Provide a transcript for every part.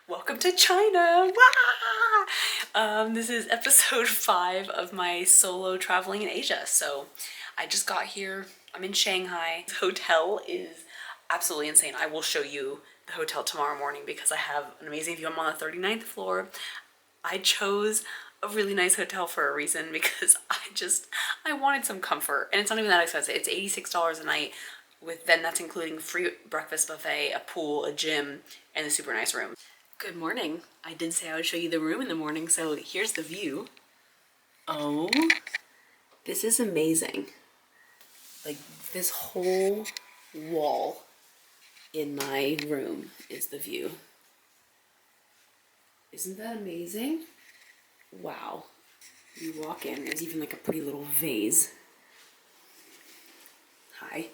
Welcome to China! Wah! This is episode 5 of my solo traveling in Asia. So I just got here. I'm in Shanghai. The hotel is absolutely insane. I will show you the hotel tomorrow morning because I have an amazing view. I'm on the 39th floor. I chose a really nice hotel for a reason because I wanted some comfort, and it's not even that expensive. It's $86 a night then that's including free breakfast buffet, a pool, a gym, and a super nice room. Good morning. I did say I would show you the room in the morning, so here's the view. Oh, this is amazing. Like, this whole wall in my room is the view. Isn't that amazing? Wow. You walk in, there's even like a pretty little vase. Hi.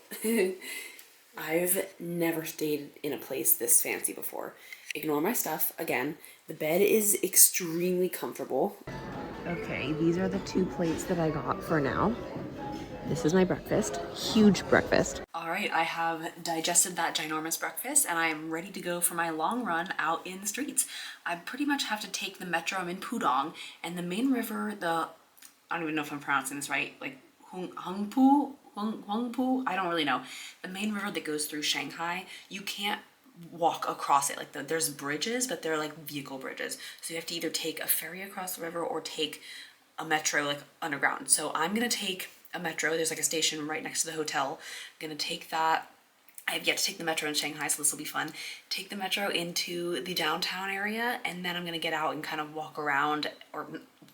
I've never stayed in a place this fancy before. Ignore my stuff. Again, the bed is extremely comfortable. Okay, these are the 2 plates that I got for now. This is my breakfast. Huge breakfast. All right, I have digested that ginormous breakfast and I am ready to go for my long run out in the streets. I pretty much have to take the metro. I'm in Pudong, and the main river, I don't even know if I'm pronouncing this right, like Huangpu, I don't really know. The main river that goes through Shanghai, you can't walk across it. Like there's bridges, but they're like vehicle bridges. So you have to either take a ferry across the river or take a metro like underground. So I'm gonna take a metro. There's like a station right next to the hotel. I'm gonna take that. I have yet to take the metro in Shanghai, so this will be fun. Take the metro into the downtown area, and then I'm gonna get out and kind of walk around or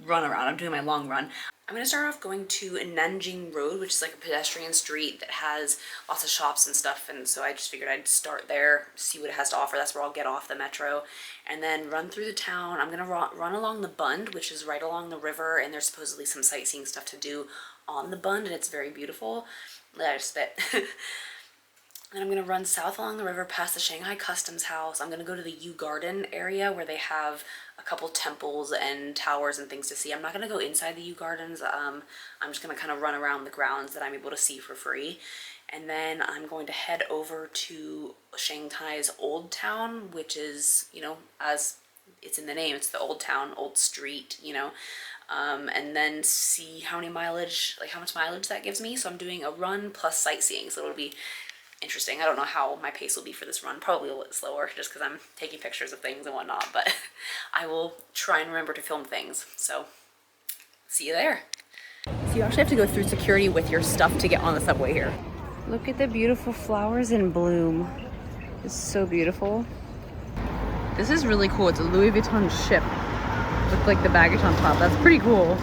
run around. I'm doing my long run. I'm gonna start off going to Nanjing Road, which is like a pedestrian street that has lots of shops and stuff, and so I just figured I'd start there, see what it has to offer. That's where I'll get off the metro, and then run through the town. I'm gonna run along the Bund, which is right along the river, and there's supposedly some sightseeing stuff to do on the Bund, and it's very beautiful. I just spit. Then I'm gonna run south along the river past the Shanghai Customs House. I'm gonna go to the Yu Garden area where they have a couple temples and towers and things to see. I'm not gonna go inside the Yu Gardens. I'm just gonna kind of run around the grounds that I'm able to see for free. And then I'm going to head over to Shanghai's Old Town, which is, you know, as it's in the name, it's the Old Town, Old Street, you know. And then see how much mileage that gives me. So I'm doing a run plus sightseeing, so it'll be interesting. I don't know how my pace will be for this run. Probably a little slower just because I'm taking pictures of things and whatnot, but I will try and remember to film things. So see you there. So you actually have to go through security with your stuff to get on the subway here. Look at the beautiful flowers in bloom. It's so beautiful. This is really cool. It's a Louis Vuitton ship with like the baggage on top. That's pretty cool.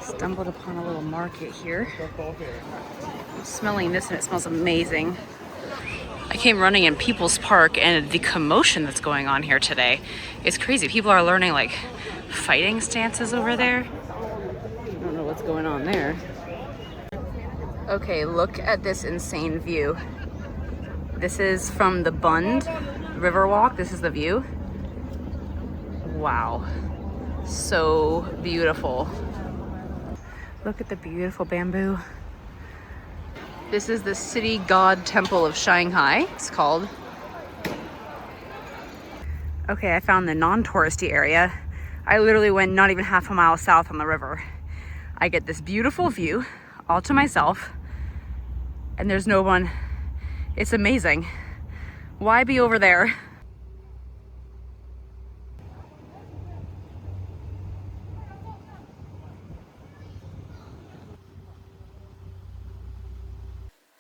Stumbled upon a little market here. I'm smelling this and it smells amazing. I came running in People's Park, and the commotion that's going on here today is crazy. People are learning like fighting stances over there. I don't know what's going on there. Okay, look at this insane view. This is from the Bund Riverwalk. This is the view. Wow, so beautiful. Look at the beautiful bamboo. This is the City God Temple of Shanghai, it's called. Okay, I found the non-touristy area. I literally went not even half a mile south on the river. I get this beautiful view all to myself, and there's no one. It's amazing. Why be over there?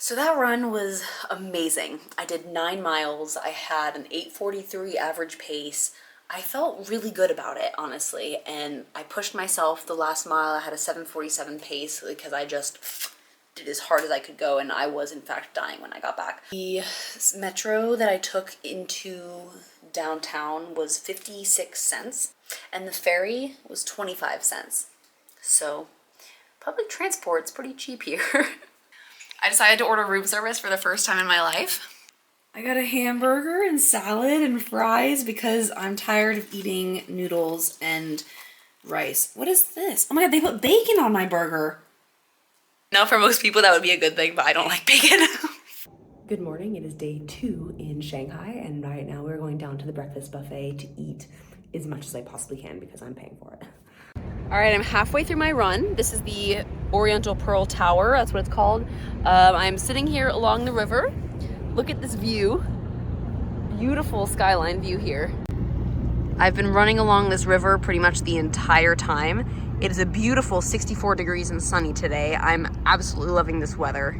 So that run was amazing. I did 9 miles. I had an 8:43 average pace. I felt really good about it, honestly, and I pushed myself the last mile. I had a 7:47 pace because I just did as hard as I could go, and I was in fact dying when I got back. The metro that I took into downtown was 56 cents, and the ferry was 25 cents. So public transport's pretty cheap here. I decided to order room service for the first time in my life. I got a hamburger and salad and fries because I'm tired of eating noodles and rice. What is this? Oh my god, they put bacon on my burger. Now for most people that would be a good thing, but I don't like bacon. Good morning, it is day 2 in in Shanghai, and right now we're going down to the breakfast buffet to eat as much as I possibly can because I'm paying for it. All right, I'm halfway through my run. This is the Oriental Pearl Tower, that's what it's called. I'm sitting here along the river. Look at this view. Beautiful skyline view here. I've been running along this river pretty much the entire time. It is a beautiful 64 degrees and sunny today. I'm absolutely loving this weather.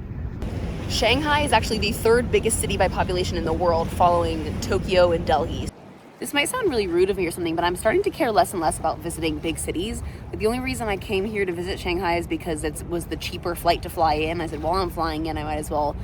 Shanghai is actually the third biggest city by population in the world, following Tokyo and Delhi. This might sound really rude of me or something, but I'm starting to care less and less about visiting big cities. But the only reason I came here to visit Shanghai is because it was the cheaper flight to fly in. I said, while I'm flying in, I might as well,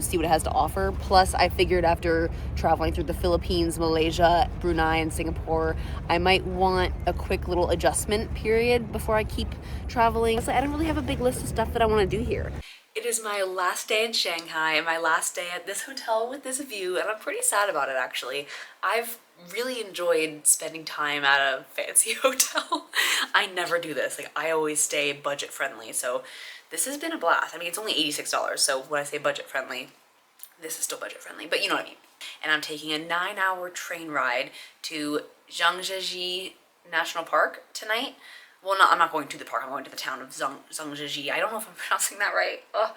see what it has to offer. Plus, I figured after traveling through the Philippines, Malaysia, Brunei, and Singapore, I might want a quick little adjustment period before I keep traveling. So I don't really have a big list of stuff that I want to do here. It is my last day in Shanghai and my last day at this hotel with this view, and I'm pretty sad about it actually. I've really enjoyed spending time at a fancy hotel. I never do this. Like, I always stay budget friendly, so this has been a blast. I mean, it's only $86, so when I say budget friendly, this is still budget friendly, but you know what I mean. And I'm taking a 9-hour train ride to Zhangjiajie National Park tonight. Well, no, I'm not going to the park. I'm going to the town of Zhangjiajie. I don't know if I'm pronouncing that right. Ugh.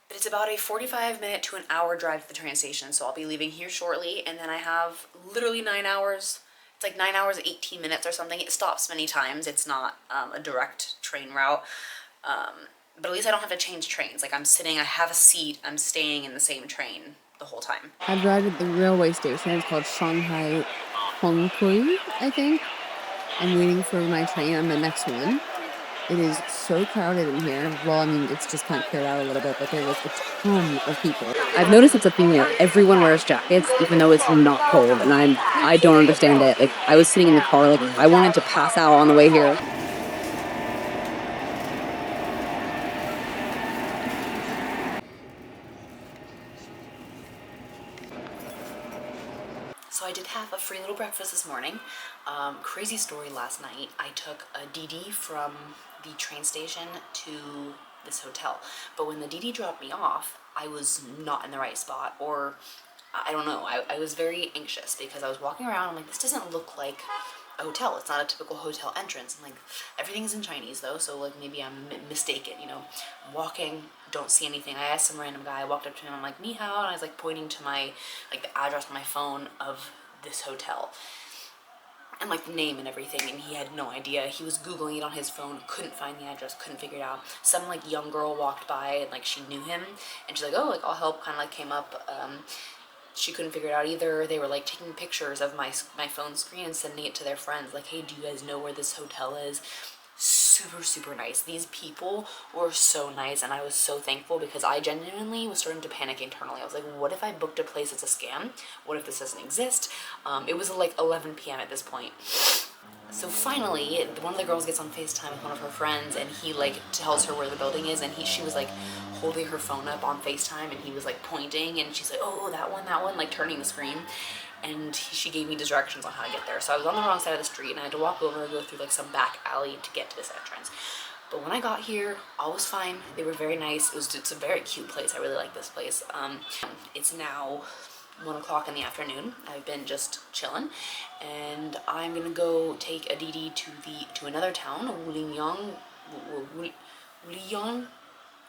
But it's about a 45-minute to an hour drive to the train station, so I'll be leaving here shortly, and then I have literally 9 hours. It's like 9 hours, 18 minutes or something. It stops many times. It's not a direct train route. But at least I don't have to change trains. Like, I'm sitting, I have a seat, I'm staying in the same train the whole time. I've arrived at the railway station. It's called Shanghai Hongkou, I think. I'm waiting for my train on the next one. It is so crowded in here. Well, I mean, it's just kind of cleared out a little bit, but there was a ton of people. I've noticed it's a thing here. Everyone wears jackets, even though it's not cold, and I don't understand it. Like, I was sitting in the car, like, I wanted to pass out on the way here. So I did have a free little breakfast this morning. Crazy story last night. I took a DD from the train station to this hotel. But when the DD dropped me off, I was not in the right spot, or I don't know. I was very anxious because I was walking around. I'm like, this doesn't look like a hotel. It's not a typical hotel entrance. And like, everything's in Chinese though, so like maybe I'm mistaken, I'm walking, don't see anything. I asked some random guy, I walked up to him, I'm like, ni hao, and I was like pointing to my, like the address on my phone of this hotel and like the name and everything, and he had no idea. He was Googling it on his phone, couldn't find the address, couldn't figure it out. Some like young girl walked by and like she knew him, and she's like, oh, like I'll help, kind of like came up. She couldn't figure it out either. They were like taking pictures of my phone screen and sending it to their friends, like, hey, do you guys know where this hotel is? Super nice. These people were so nice, and I was so thankful because I genuinely was starting to panic internally. I was like, what if I booked a place that's a scam? What if this doesn't exist? It was like 11 p.m. at this point. So finally, one of the girls gets on FaceTime with one of her friends, and he like tells her where the building is, and she was like holding her phone up on FaceTime, and he was like pointing, and she's like, oh, that one, like turning the screen. And she gave me directions on how to get there. So I was on the wrong side of the street, and I had to walk over and go through like some back alley to get to this entrance. But when I got here, all was fine. They were very nice. It's a very cute place. I really like this place. It's now 1 o'clock in the afternoon. I've been just chilling, and I'm gonna go take a DD to another town, Wulingyang.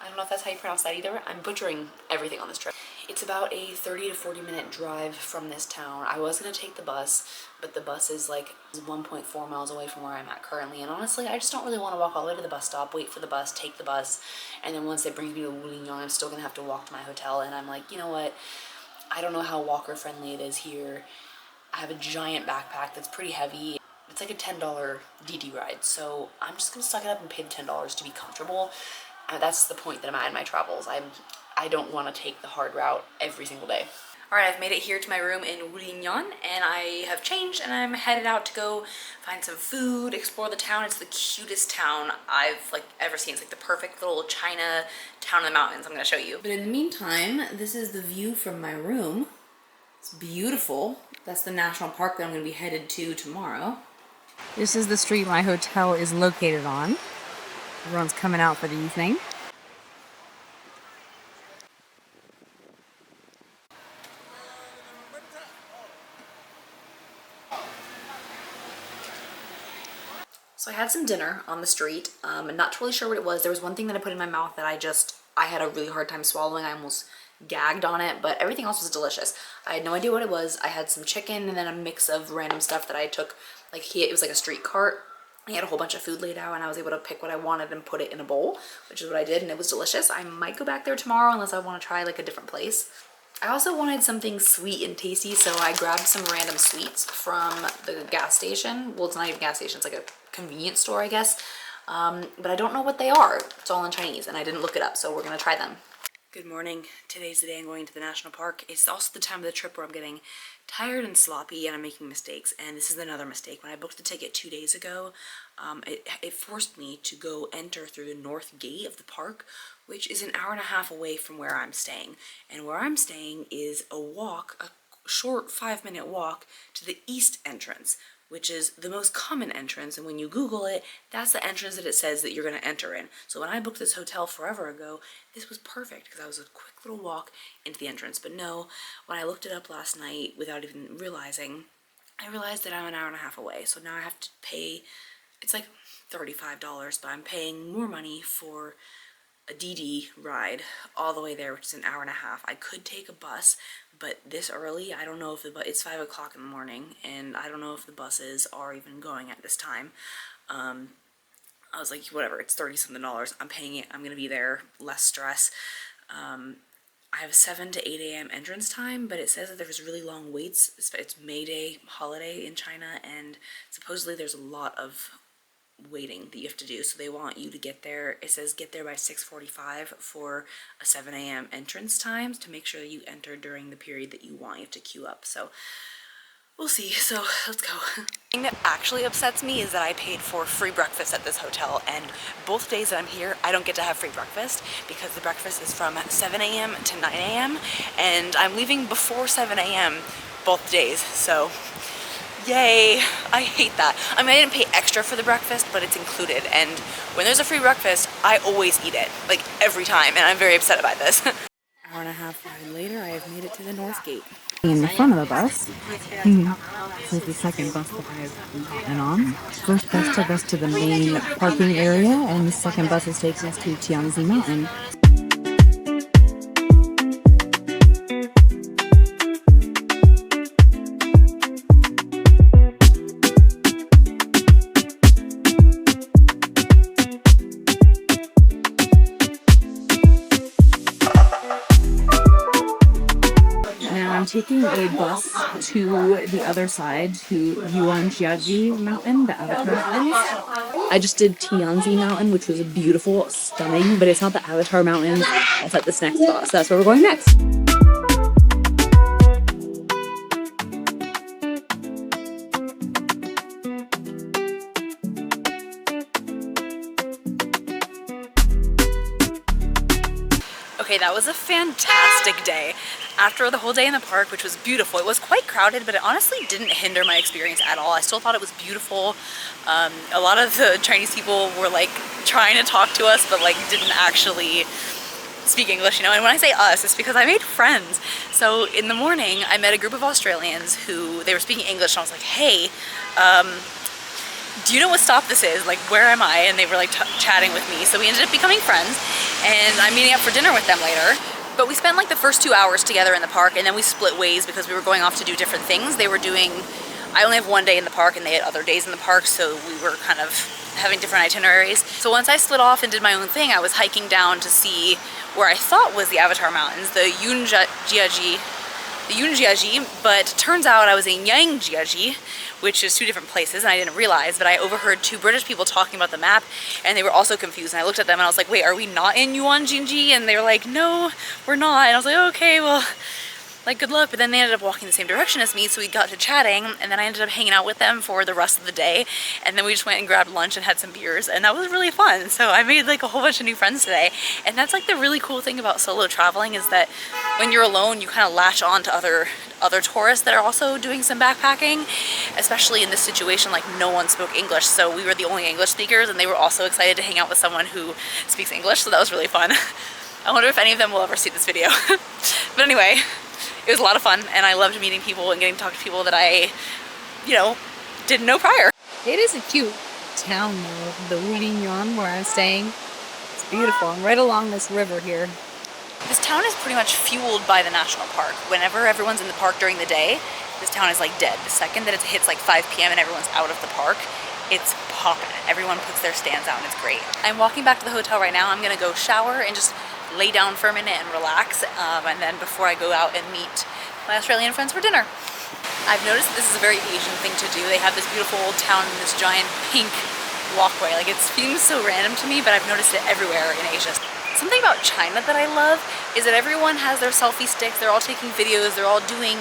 I don't know if that's how you pronounce that either. I'm butchering everything on this trip. It's about a 30 to 40 minute drive from this town. I was gonna take the bus, but the bus is like 1.4 miles away from where I'm at currently. And honestly, I just don't really want to walk all the way to the bus stop, wait for the bus, take the bus, and then once it brings me to Wulingyang, I'm still gonna have to walk to my hotel. And I'm like, you know what? I don't know how walker friendly it is here. I have a giant backpack that's pretty heavy. It's like a $10 DD ride, so I'm just gonna suck it up and pay the $10 to be comfortable. That's the point that I'm at in my travels. I don't want to take the hard route every single day. Alright, I've made it here to my room in Wulingyang, and I have changed, and I'm headed out to go find some food, explore the town. It's the cutest town I've like ever seen. It's like the perfect little China town in the mountains. I'm gonna show you. But in the meantime, this is the view from my room. It's beautiful. That's the national park that I'm gonna be headed to tomorrow. This is the street my hotel is located on. Everyone's coming out for the evening. So I had some dinner on the street. I'm not totally sure what it was. There was one thing that I put in my mouth that I had a really hard time swallowing. I almost gagged on it, but everything else was delicious. I had no idea what it was. I had some chicken and then a mix of random stuff that I took. It was like a street cart. He had a whole bunch of food laid out and I was able to pick what I wanted and put it in a bowl, which is what I did, and it was delicious. I might go back there tomorrow unless I want to try like a different place. I also wanted something sweet and tasty, so I grabbed some random sweets from the gas station. Well, it's not even a gas station, it's like a convenience store, I guess. But I don't know what they are. It's all in Chinese and I didn't look it up, so we're gonna try them. Good morning. Today's the day I'm going to the national park. It's also the time of the trip where I'm getting tired and sloppy and I'm making mistakes. And this is another mistake. When I booked the ticket 2 days ago, it forced me to go enter through the north gate of the park, which is an hour and a half away from where I'm staying. And where I'm staying is a short 5-minute walk to the east entrance, which is the most common entrance, and when you Google it, that's the entrance that it says that you're going to enter in. So when I booked this hotel forever ago, this was perfect because I was a quick little walk into the entrance. But no, when I looked it up last night without even realizing, I realized that I'm an hour and a half away. So now I have to pay, it's like $35, but I'm paying more money for a DD ride all the way there, which is an hour and a half. I could take a bus, but this early, I don't know if it's 5 o'clock in the morning, and I don't know if the buses are even going at this time. I was like, whatever, it's $30-something. I'm paying it. I'm gonna be there, less stress. I have a 7 to 8 a.m. entrance time, but it says that there's really long waits. It's May Day holiday in China, and supposedly there's a lot of waiting that you have to do. So they want you to get there. It says get there by 6:45 for a 7 a.m. entrance times to make sure that you enter during the period that you want. You have to queue up. So we'll see. So let's go. The thing that actually upsets me is that I paid for free breakfast at this hotel, and both days that I'm here I don't get to have free breakfast because the breakfast is from 7 a.m. to 9 a.m. and I'm leaving before 7 a.m. both days. So yay, I hate that. I mean, I didn't pay extra for the breakfast, but it's included, and when there's a free breakfast, I always eat it, like every time, and I'm very upset about this. Hour and a half ride later, I have made it to the North Gate. In the front of the bus, so the second bus that I've gotten on. First bus took us to the main parking area, and the second bus is taking us to Tianzi Mountain. I'm taking a bus to the other side, to Yuanjiaji Mountain, the Avatar Mountains. I just did Tianzi Mountain, which was beautiful, stunning, but it's not the Avatar Mountains. It's at this next spot, so that's where we're going next. Okay, that was a fantastic day. After the whole day in the park, which was beautiful, it was quite crowded, but it honestly didn't hinder my experience at all. I still thought it was beautiful. A lot of the Chinese people were like trying to talk to us, but like didn't actually speak English, you know. And when I say us, it's because I made friends. So in the morning, I met a group of Australians who, they were speaking English, and I was like, hey, do you know what stop this is? Like, where am I? And they were like chatting with me. So we ended up becoming friends, and I'm meeting up for dinner with them later. But we spent like the first 2 hours together in the park, and then we split ways because we were going off to do different things. They were doing, I only have one day in the park and they had other days in the park, so we were kind of having different itineraries. So once I split off and did my own thing, I was hiking down to see where I thought was the Avatar Mountains, the Yunjiaji, but turns out I was in Yangjiaji, which is 2 different places, and I didn't realize, but I overheard 2 British people talking about the map, and they were also confused, and I looked at them and I was like, wait, are we not in Yuanjinji? And they were like, no, we're not. And I was like, okay, well, like, good luck. But then they ended up walking the same direction as me, so we got to chatting, and then I ended up hanging out with them for the rest of the day, and then we just went and grabbed lunch and had some beers, and that was really fun. So I made like a whole bunch of new friends today, and that's like the really cool thing about solo traveling, is that when you're alone, you kind of latch on to other tourists that are also doing some backpacking, especially in this situation. Like, no one spoke English, so we were the only English speakers, and they were also excited to hang out with someone who speaks English, so that was really fun. I wonder if any of them will ever see this video. But anyway, it was a lot of fun, and I loved meeting people and getting to talk to people that I, you know, didn't know prior. It isn't cute. town though, the Wulingyan, where I'm staying. It's beautiful. I'm right along this river here. This town is pretty much fueled by the national park. Whenever everyone's in the park during the day, this town is like dead. The second that it hits like 5 p.m. and everyone's out of the park, it's popping. Everyone puts their stands out and it's great. I'm walking back to the hotel right now. I'm gonna go shower and just lay down for a minute and relax. And then before I go out and meet my Australian friends for dinner. I've noticed that this is a very Asian thing to do. They have this beautiful old town and this giant pink walkway. Like, it seems so random to me, but I've noticed it everywhere in Asia. Something about China that I love is that everyone has their selfie sticks. They're all taking videos. They're all doing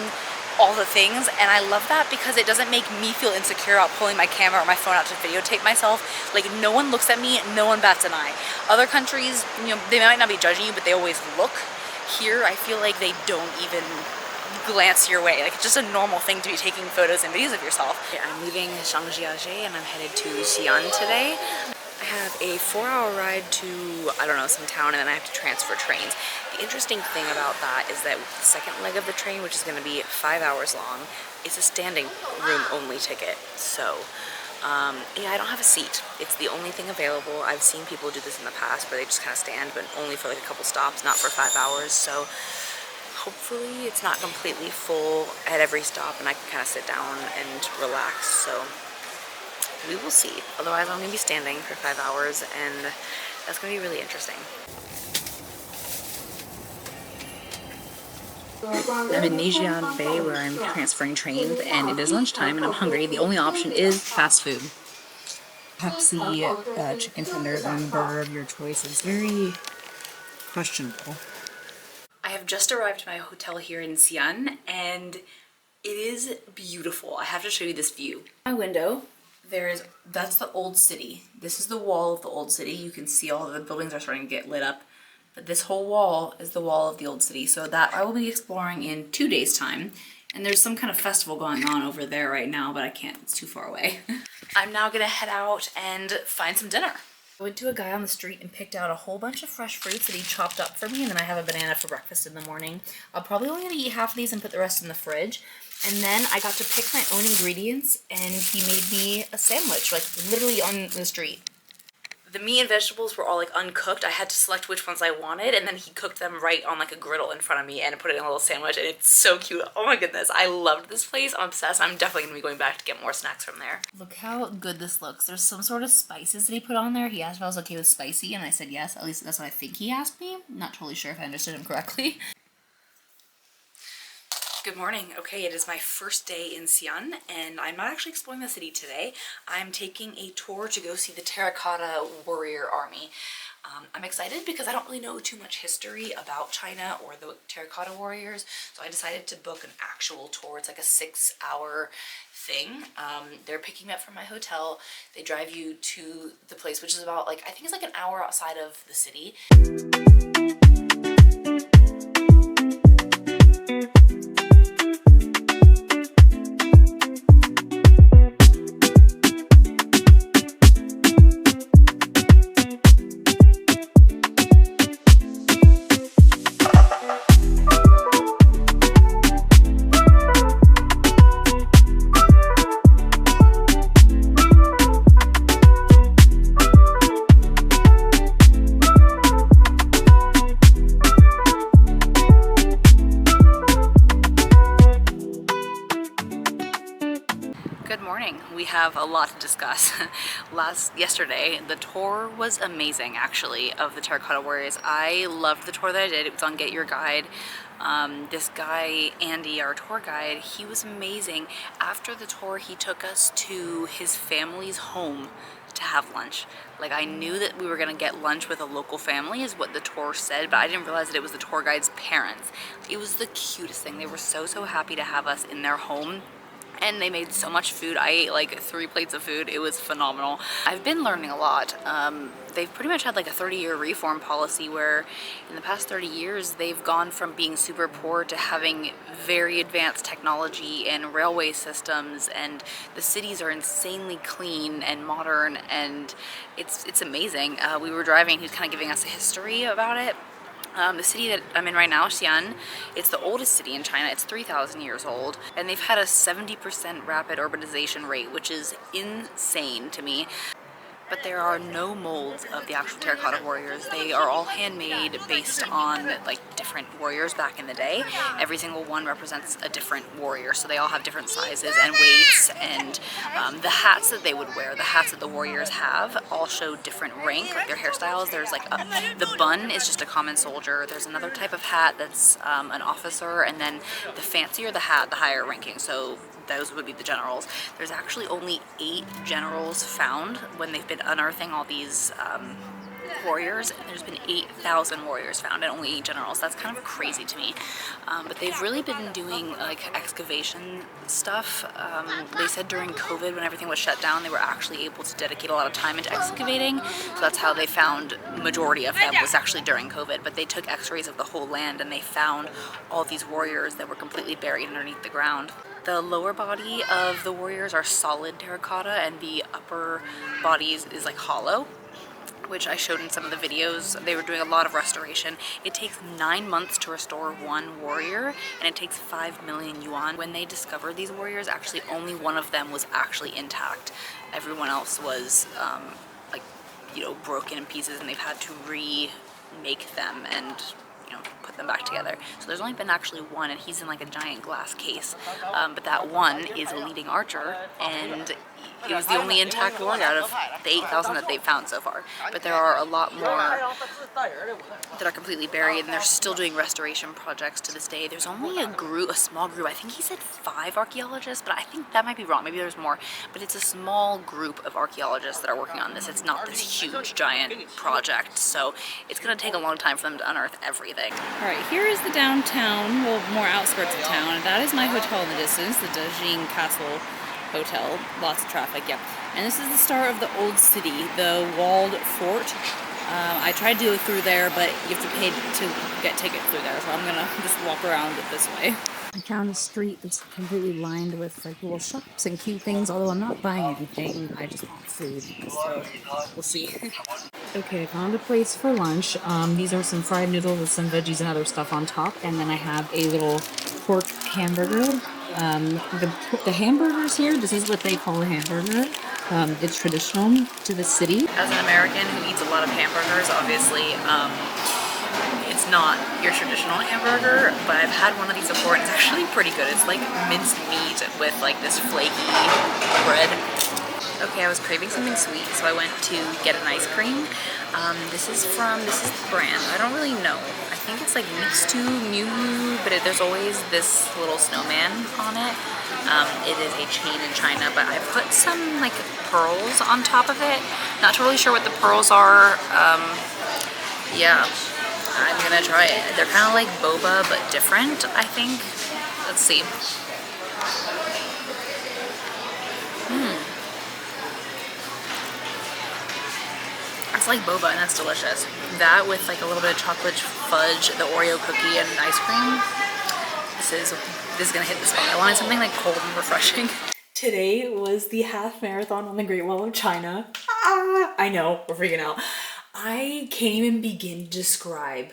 all the things, and I love that because it doesn't make me feel insecure about pulling my camera or my phone out to videotape myself. Like, no one looks at me, no one bats an eye. Other countries, you know, they might not be judging you, but they always look. Here, I feel like they don't even glance your way. Like, it's just a normal thing to be taking photos and videos of yourself. Okay, I'm leaving Zhangjiajie and I'm headed to Xi'an today. I have a 4-hour ride to, I don't know, some town, and then I have to transfer trains. The interesting thing about that is that the second leg of the train, which is going to be 5 hours long, is a standing room only ticket. So, yeah, I don't have a seat. It's the only thing available. I've seen people do this in the past where they just kind of stand, but only for like a couple stops, not for 5 hours. So hopefully it's not completely full at every stop and I can kind of sit down and relax. So we will see. Otherwise, I'm going to be standing for 5 hours, and that's going to be really interesting. I'm in Nejian Bay where I'm transferring trains, and it is lunchtime and I'm hungry. The only option is fast food. Pepsi, chicken tenders, and burger of your choice. It's very questionable. I have just arrived at my hotel here in Xi'an, and it is beautiful. I have to show you this view. My window, that's the old city. This is the wall of the old city. You can see all of the buildings are starting to get lit up, but this whole wall is the wall of the old city. So that I will be exploring in 2 days' time. And there's some kind of festival going on over there right now, but I can't, it's too far away. I'm now gonna head out and find some dinner. I went to a guy on the street and picked out a whole bunch of fresh fruits that he chopped up for me, and then I have a banana for breakfast in the morning. I'll probably only gonna eat half of these and put the rest in the fridge. And then I got to pick my own ingredients, and he made me a sandwich, like literally on the street. The meat and vegetables were all like uncooked. I had to select which ones I wanted, and then he cooked them right on like a griddle in front of me and put it in a little sandwich, and it's so cute. Oh my goodness, I loved this place. I'm obsessed. I'm definitely gonna be going back to get more snacks from there. Look how good this looks. There's some sort of spices that he put on there. He asked if I was okay with spicy, and I said yes. At least that's what I think he asked me. Not totally sure if I understood him correctly. Good morning. Okay, it is my first day in Xi'an, and I'm not actually exploring the city today. I'm taking a tour to go see the Terracotta Warrior Army. I'm excited because I don't really know too much history about China or the Terracotta Warriors, so I decided to book an actual tour. It's like a 6-hour thing. They're picking me up from my hotel. They drive you to the place, which is about like, I think it's like an hour outside of the city. We have a lot to discuss. Yesterday, the tour was amazing, actually, of the Terracotta Warriors. I loved the tour that I did. It was on Get Your Guide. This guy, Andy, our tour guide, he was amazing. After the tour, he took us to his family's home to have lunch. Like, I knew that we were gonna get lunch with a local family is what the tour said, but I didn't realize that it was the tour guide's parents. It was the cutest thing. They were so happy to have us in their home. And they made so much food. I ate like 3 plates of food. It was phenomenal. I've been learning a lot. They've pretty much had like a 30-year reform policy where in the past 30 years they've gone from being super poor to having very advanced technology and railway systems, and the cities are insanely clean and modern, and it's amazing. We were driving, he was kind of giving us a history about it. The city that I'm in right now, Xi'an, it's the oldest city in China. It's 3,000 years old, and they've had a 70% rapid urbanization rate, which is insane to me. But there are no molds of the actual terracotta warriors. They are all handmade based on like different warriors back in the day. Every single one represents a different warrior, so they all have different sizes and weights, and the hats that they would wear, the hats that the warriors have, all show different rank, like their hairstyles. There's like the bun is just a common soldier. There's another type of hat that's an officer, and then the fancier the hat, the higher ranking. So those would be the generals. There's actually only 8 generals found when they've been unearthing all these warriors. There's been 8,000 warriors found and only 8 generals. That's kind of crazy to me. But they've really been doing like excavation stuff. They said during COVID, when everything was shut down, they were actually able to dedicate a lot of time into excavating. So that's how they found majority of them, was actually during COVID. But they took x-rays of the whole land and they found all these warriors that were completely buried underneath the ground. The lower body of the warriors are solid terracotta and the upper body is like hollow, which I showed in some of the videos. They were doing a lot of restoration. It takes 9 months to restore one warrior, and it takes 5 million yuan. When they discovered these warriors, actually only one of them was actually intact. Everyone else was like, you know, broken in pieces, and they've had to remake them and, you know, put them back together. So there's only been actually one, and he's in like a giant glass case. But that one is a leading archer, and it was the only intact warrior out of the 8,000 that they've found so far. But there are a lot more that are completely buried, and they're still doing restoration projects to this day. There's only a small group, I think he said 5 archaeologists, but I think that might be wrong, maybe there's more. But it's a small group of archaeologists that are working on this. It's not this huge, giant project, so it's gonna take a long time for them to unearth everything. All right, here is the downtown, well, more outskirts of town. That is my hotel in the distance, the Dejing Castle Hotel. Lots of traffic, yep. And this is the start of the old city, the walled fort. I tried to go through there, but you have to pay to get tickets through there, so I'm gonna just walk around it this way. I found a street that's completely lined with like little shops and cute things, although I'm not buying anything, I just want food, so we'll see. Okay, I found a place for lunch. These are some fried noodles with some veggies and other stuff on top, and then I have a little pork hamburger. The hamburgers here, this is what they call a hamburger. It's traditional to the city. As an American who eats a lot of hamburgers, obviously, it's not your traditional hamburger, but I've had one of these before and it's actually pretty good. It's like minced meat with like this flaky bread. Okay, I was craving something sweet, so I went to get an ice cream. This is the brand, I don't really know. I think it's like mixed to Miu Miu, but there's always this little snowman on it. It is a chain in China, but I put some like pearls on top of it. Not totally sure what the pearls are. Yeah, I'm gonna try it. They're kind of like boba, but different, I think. Let's see. It's like boba, and that's delicious. That with like a little bit of chocolate fudge, the Oreo cookie, and ice cream. This is gonna hit the spot. I wanted something like cold and refreshing. Today was the half marathon on the Great Wall of China. I know, we're freaking out. I can't even begin to describe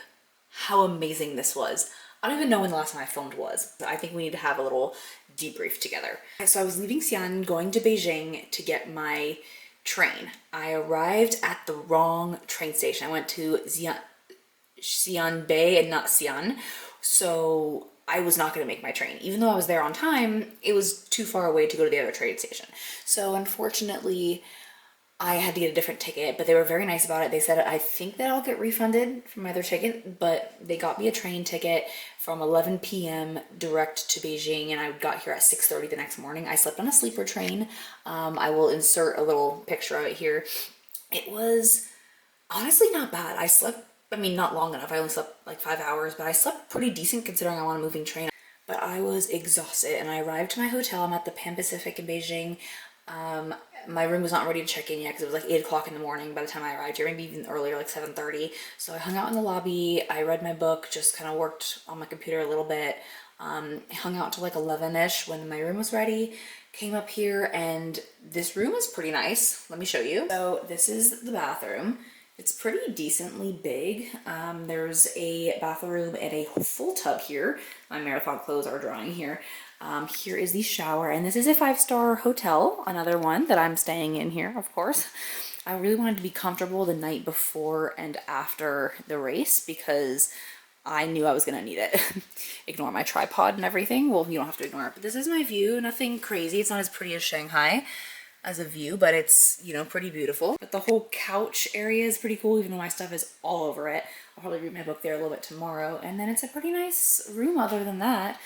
how amazing this was. I don't even know when the last time I filmed was. I think we need to have a little debrief together. So I was leaving Xi'an, going to Beijing to get my train. I arrived at the wrong train station. I went to Xi'anbei and not Xi'an. So I was not going to make my train. Even though I was there on time, it was too far away to go to the other train station. So unfortunately, I had to get a different ticket, but they were very nice about it. They said, I think that I'll get refunded from my other ticket, but they got me a train ticket from 11 p.m. direct to Beijing, and I got here at 6:30 the next morning. I slept on a sleeper train. I will insert a little picture of it here. It was honestly not bad. I slept, I mean, not long enough. I only slept like 5 hours, but I slept pretty decent considering I'm on a moving train. But I was exhausted, and I arrived to my hotel. I'm at the Pan Pacific in Beijing. My room was not ready to check in yet because it was like 8 o'clock in the morning by the time I arrived here, maybe even earlier, like 7:30. So I hung out in the lobby, I read my book, just kind of worked on my computer a little bit, hung out till like 11-ish when my room was ready, came up here, and this room is pretty nice. Let me show you. So this is the bathroom. It's pretty decently big. There's a bathroom and a full tub here. My marathon clothes are drying here. Here is the shower, and this is a 5-star hotel, another one that I'm staying in here, of course. I really wanted to be comfortable the night before and after the race because I knew I was gonna need it. Ignore my tripod and everything. Well, you don't have to ignore it, but this is my view. Nothing crazy. It's not as pretty as Shanghai as a view, but it's, you know, pretty beautiful. But the whole couch area is pretty cool, even though my stuff is all over it. I'll probably read my book there a little bit tomorrow. And then it's a pretty nice room other than that.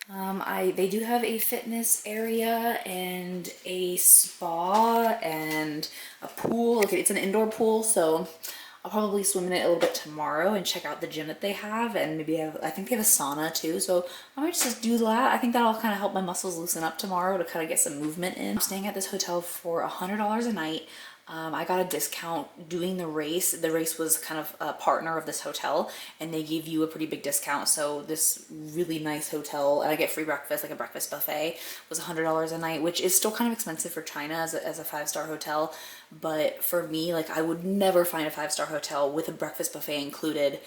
They do have a fitness area and a spa and a pool. Okay, it's an indoor pool, so I'll probably swim in it a little bit tomorrow and check out the gym that they have, and maybe I think they have a sauna too, so I might just do that. I think that'll kind of help my muscles loosen up tomorrow to kind of get some movement in. I'm staying at this hotel for $100 a night. I got a discount doing the race. The race was kind of a partner of this hotel, and they gave you a pretty big discount. So this really nice hotel, and I get free breakfast, like a breakfast buffet, was $100 a night, which is still kind of expensive for China as a 5-star hotel. But for me, like, I would never find a 5-star hotel with a breakfast buffet included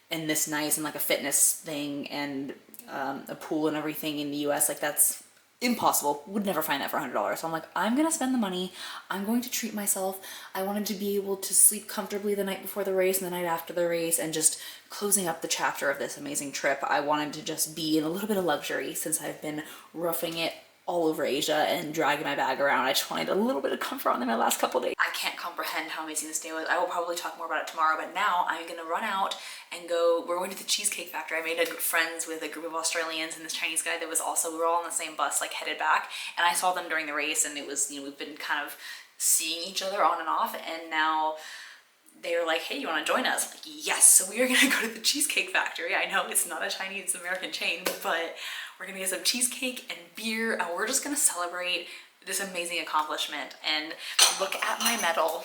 and this nice and like a fitness thing and a pool and everything in the US. Like, that's impossible. Would never find that for $100. So I'm like, I'm gonna spend the money. I'm going to treat myself. I wanted to be able to sleep comfortably the night before the race and the night after the race, and just closing up the chapter of this amazing trip. I wanted to just be in a little bit of luxury since I've been roughing it all over Asia and dragging my bag around. I just wanted a little bit of comfort on my last couple days. I can't comprehend how amazing this day was. I will probably talk more about it tomorrow, but now I'm gonna run out and go. We're going to the Cheesecake Factory. I made a good friends with a group of Australians and this Chinese guy that was also, we were all on the same bus, like headed back, and I saw them during the race, and it was, you know, we've been kind of seeing each other on and off, and now they were like, hey, you want to join us? I'm like, yes. So we are going to go to the Cheesecake Factory. I know it's not a Chinese American chain, but we're going to get some cheesecake and beer, and we're just going to celebrate this amazing accomplishment. And look at my medal.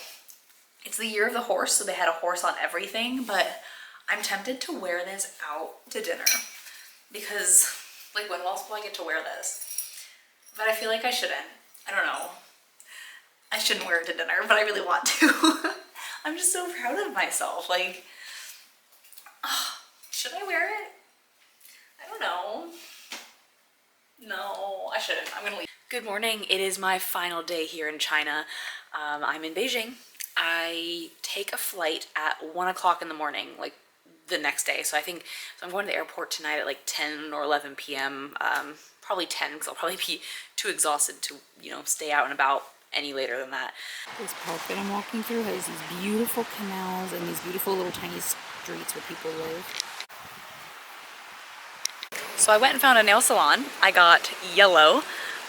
It's the year of the horse, so they had a horse on everything, but I'm tempted to wear this out to dinner because, like, when else will I get to wear this? But I feel like I shouldn't. I don't know. I shouldn't wear it to dinner, but I really want to. I'm just so proud of myself. Like, should I wear it? I don't know. No, I shouldn't. I'm gonna leave. Good morning. It is my final day here in China. I'm in Beijing. I take a flight at 1 o'clock in the morning, like the next day. So I'm going to the airport tonight at like 10 or 11 p.m. Probably 10, because I'll probably be too exhausted to, you know, stay out and about any later than that. This park that I'm walking through has these beautiful canals and these beautiful little tiny streets where people live. So I went and found a nail salon. I got yellow.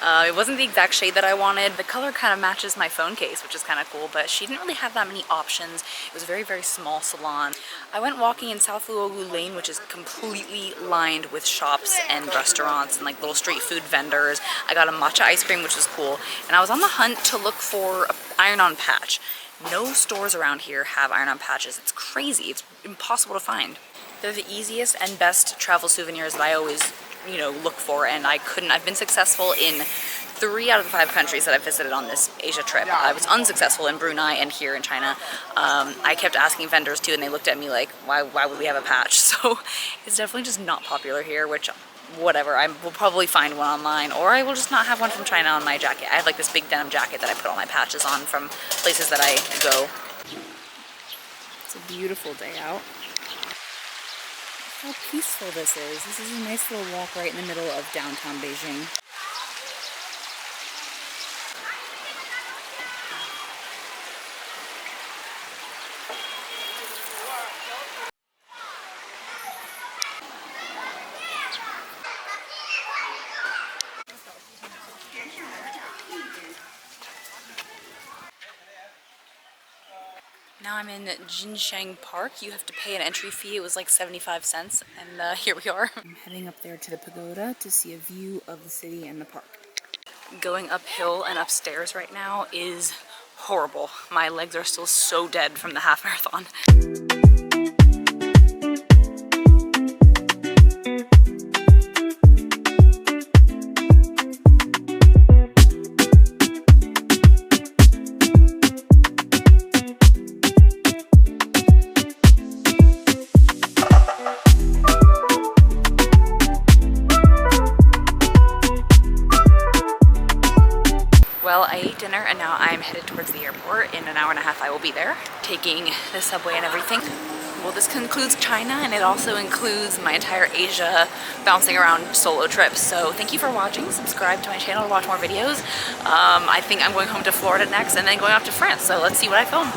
It wasn't the exact shade that I wanted. The color kind of matches my phone case, which is kind of cool, but she didn't really have that many options. It was a very, very small salon. I went walking in South Luogu Lane, which is completely lined with shops and restaurants and like little street food vendors. I got a matcha ice cream, which was cool. And I was on the hunt to look for an iron-on patch. No stores around here have iron-on patches. It's crazy. It's impossible to find. They're the easiest and best travel souvenirs that I always, you know, look for, and I've been successful in 3 out of the 5 countries that I visited on this Asia trip. I was unsuccessful in Brunei and here in China. I kept asking vendors too, and they looked at me like, why would we have a patch? So it's definitely just not popular here, which, whatever, I will probably find one online, or I will just not have one from China on my jacket. I have like this big denim jacket that I put all my patches on from places that I go. It's a beautiful day out. How peaceful this is. This is a nice little walk right in the middle of downtown Beijing. Now I'm in Jinsheng Park. You have to pay an entry fee. It was like 75 cents, and here we are. I'm heading up there to the pagoda to see a view of the city and the park. Going uphill and upstairs right now is horrible. My legs are still so dead from the half marathon. Well, I ate dinner and now I'm I'm headed towards the airport. In an hour and a half I will be there, taking the subway and everything. Well, this concludes China, and it also includes my entire Asia bouncing around solo trip. So thank you for watching. Subscribe to my channel to watch more videos. I think I'm going home to Florida next and then going off to France. So let's see what I film.